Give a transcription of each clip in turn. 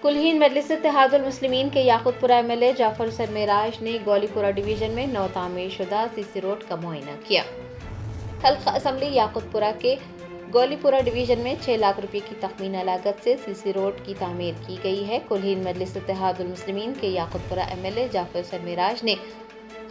कुलहीन मजलिस इत्तेहादुल मुस्लिमीन के याकुतपुरा एमएलए जाफर हुसैन मेराज ने गौलीपुरा डिवीजन में नौ तामीर शुदा सीसी रोड का मुआयना किया। हल्का असम्बली याकुतपुरा के गौलीपुरा डिवीजन में 6 लाख रुपए की तखमीना लागत से सीसी रोड की तामीर की गई है। कुलहीन मजलिस इत्तेहादुल मुस्लिमीन के याकुतपुरा एमएलए जाफर हुसैन मेराज ने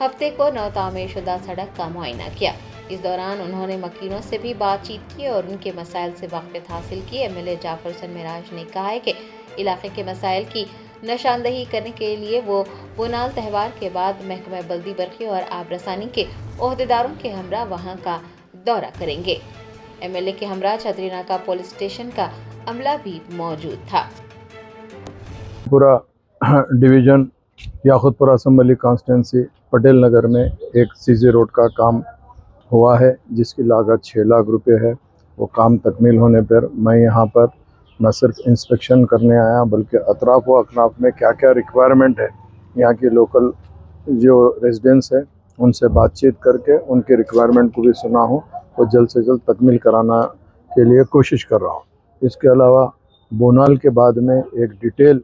हफ्ते को नौ तामीर शुदा सड़क का मुआयना किया। इस दौरान उन्होंने मकीनों से भी बातचीत की और उनके मसाइल से वाक़िफ़ हासिल की। एमएलए जाफर हुसैन मेराज ने कहा है कि इलाके के मसाइल की निशानदही करने के लिए वो बोनाल त्यौहार के बाद महकमा बल्दी बरकी और आब रसानी के ओहदेदारों के हमरा वहां का दौरा करेंगे। एमएलए के हमरा छतरीनाका पुलिस स्टेशन का अमला भी मौजूद था। पूरा division Yakutpura assembly constituency Patel Nagar में एक सीसी रोड का काम हुआ है जिसकी लागत 6 लाख रुपए है। वो काम तकमील होने पर मैं यहाँ पर न सिर्फ इंस्पेक्शन करने आया बल्कि अतराफ व अकनाफ में क्या क्या रिक्वायरमेंट है यहाँ के लोकल जो रेजिडेंट्स हैं उनसे बातचीत करके उनके रिक्वायरमेंट को भी सुना हूँ और जल्द से जल्द तकमील कराना के लिए कोशिश कर रहा हूँ। इसके अलावा बोनाल के बाद में एक डिटेल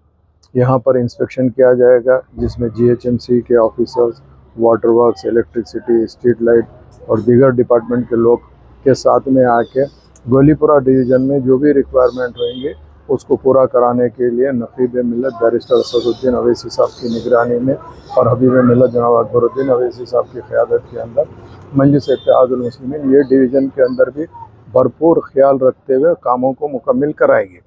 यहाँ पर इंस्पेक्शन किया जाएगा जिसमें GHMC के officers, water works, electricity, street light और दीगर डिपार्टमेंट के लोग के साथ में आके गौलीपुरा डिवीज़न में जो भी रिक्वायरमेंट रहेंगे उसको पूरा कराने के लिए नकीब मिलत बैरिस्टर असदुद्दीन अवैसी साहब की निगरानी में और हबीब मिलत जनाब अकबरुद्दीन अवैसी साहब की क़यादत के अंदर मजलिस इत्तेहादुल मुस्लिमीन ये डिवीज़न के अंदर भी भरपूर ख्याल रखते हुए कामों को मुकम्मल कराएंगे।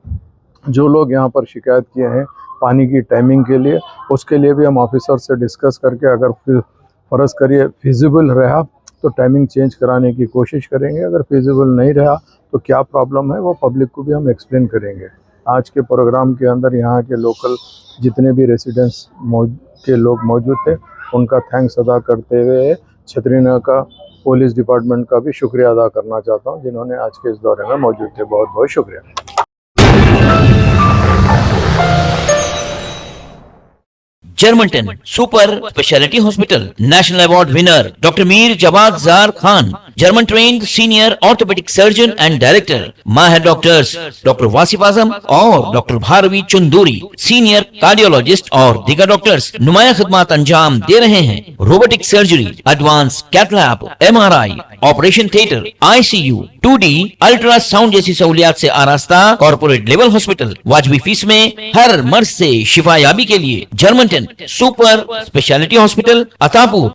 जो लोग यहाँ पर शिकायत किए हैं पानी की टाइमिंग के लिए, उसके लिए भी हम ऑफिसर से डिस्कस करके अगर फ़र्ज़ करिए फिजिबल रहा तो टाइमिंग चेंज कराने की कोशिश करेंगे। अगर फिजिबल नहीं रहा तो क्या प्रॉब्लम है वो पब्लिक को भी हम एक्सप्लेन करेंगे। आज के प्रोग्राम के अंदर यहाँ के लोकल जितने भी रेसिडेंट्स के लोग मौजूद थे उनका थैंक्स अदा करते हुए छतरीनाका पुलिस डिपार्टमेंट का भी शुक्रिया अदा करना चाहता हूँ जिन्होंने आज के इस दौरे में मौजूद थे। बहुत बहुत शुक्रिया। Germanton super speciality hospital national award winner doctor Mir Jawad Jar Khan, German trained senior orthopaedic surgeon and director, माहिर डॉक्टर्स डॉक्टर वासिफ आजम और doctor Bharvi Chanduri, senior cardiologist और दीगर डॉक्टर्स नुमाया खिदमत अंजाम दे रहे हैं। Robotic surgery, advance cath lab, MRI, operation theatre, ICU, 2D ultrasound जैसी सहूलियात से आरास्ता कॉर्पोरेट लेवल हॉस्पिटल। वाजबी फीस में हर मर्ज से शिफायाबी के लिए Germanton super speciality hospital, Attapur.